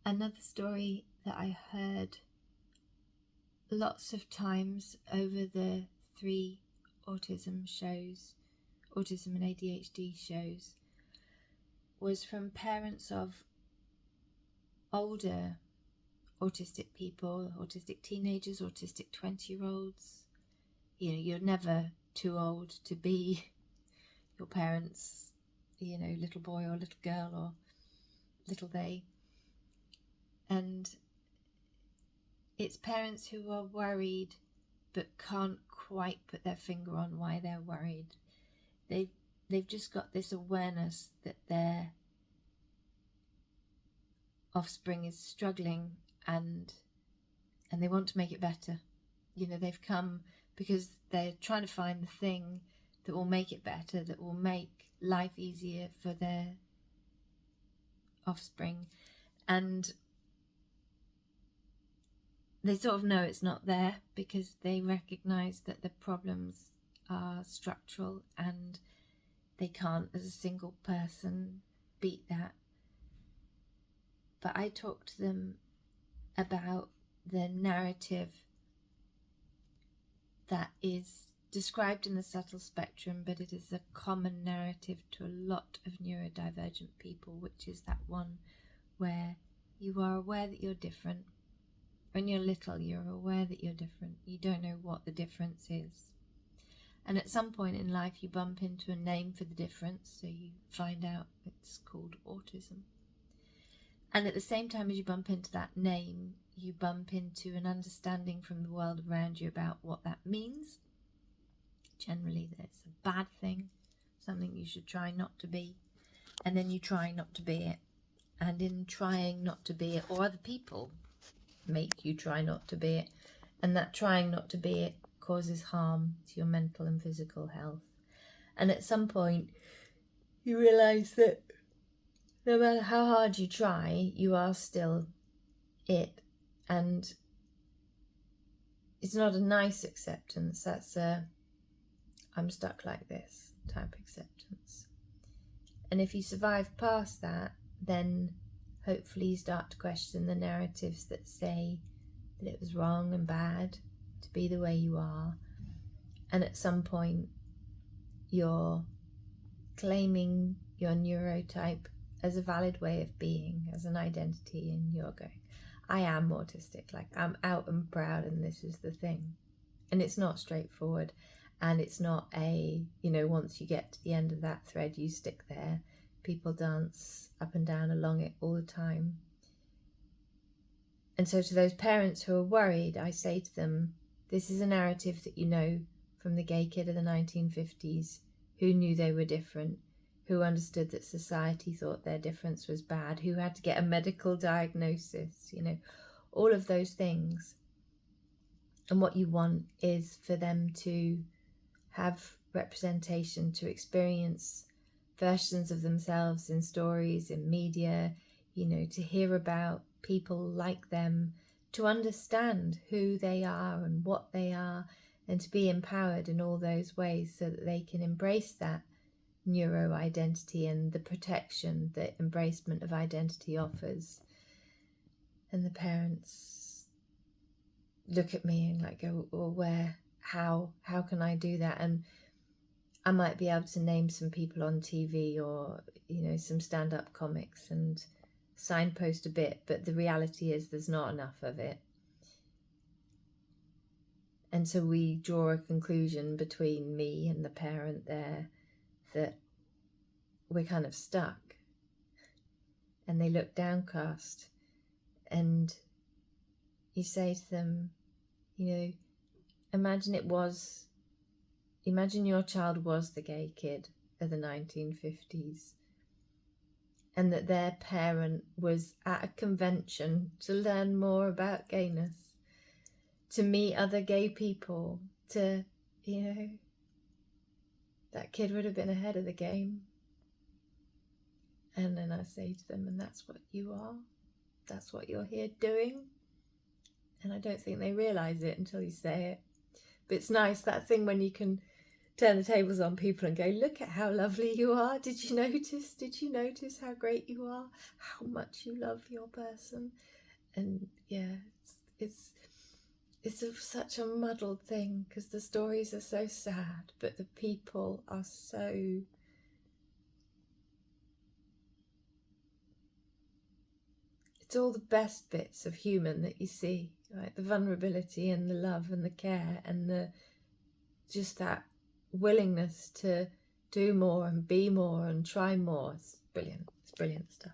Another story that I heard lots of times over the 3 autism and ADHD shows, was from parents of older autistic people, autistic teenagers, autistic 20-year-olds. You're never too old to be your parents', little boy or little girl or little they. And it's parents who are worried but can't quite put their finger on why they're worried. They've just got this awareness that their offspring is struggling and they want to make it better. They've come because they're trying to find the thing that will make it better, that will make life easier for their offspring. And they sort of know it's not there because they recognize that the problems are structural and they can't, as a single person, beat that. But I talk to them about the narrative that is described in the subtle spectrum, but it is a common narrative to a lot of neurodivergent people, which is that one where you are aware that you're different. When you're little, you're aware that you're different. You don't know what the difference is. And at some point in life, you bump into a name for the difference, so you find out it's called autism. And at the same time as you bump into that name, you bump into an understanding from the world around you about what that means. Generally, there's a bad thing, something you should try not to be, and then you try not to be it. And in trying not to be it, or other people make you try not to be it, and that trying not to be it causes harm to your mental and physical health. And at some point, you realise that no matter how hard you try, you are still it. And it's not a nice acceptance, that's a I'm stuck like this type acceptance. And if you survive past that, then hopefully you start to question the narratives that say that it was wrong and bad to be the way you are. And at some point, you're claiming your neurotype as a valid way of being, as an identity, and you're going, I am autistic, like I'm out and proud and this is the thing. And it's not straightforward, and it's not a, once you get to the end of that thread, you stick there. People dance up and down along it all the time. And so to those parents who are worried, I say to them, this is a narrative that you know from the gay kid of the 1950s who knew they were different, who understood that society thought their difference was bad, who had to get a medical diagnosis, all of those things. And what you want is for them to have representation, to experience versions of themselves in stories, in media, to hear about people like them, to understand who they are and what they are, and to be empowered in all those ways so that they can embrace that neuro identity and the protection that embracement of identity offers. And the parents look at me and go, well, how can I do that? And I might be able to name some people on TV or some stand-up comics and signpost a bit, but the reality is there's not enough of it. And so we draw a conclusion between me and the parent there that we're kind of stuck. And they look downcast, and you say to them, imagine your child was the gay kid of the 1950s, and that their parent was at a convention to learn more about gayness, to meet other gay people, to, that kid would have been ahead of the game. And then I say to them, and that's what you are. That's what you're here doing. And I don't think they realise it until you say it. But it's nice, that thing when you can turn the tables on people and go, look at how lovely you are. Did you notice how great you are, how much you love your person? And yeah, it's such a muddled thing, because the stories are so sad, but the people are so, it's all the best bits of human that you see, right? The vulnerability and the love and the care and the just that willingness to do more and be more and try more. It's brilliant. It's brilliant stuff.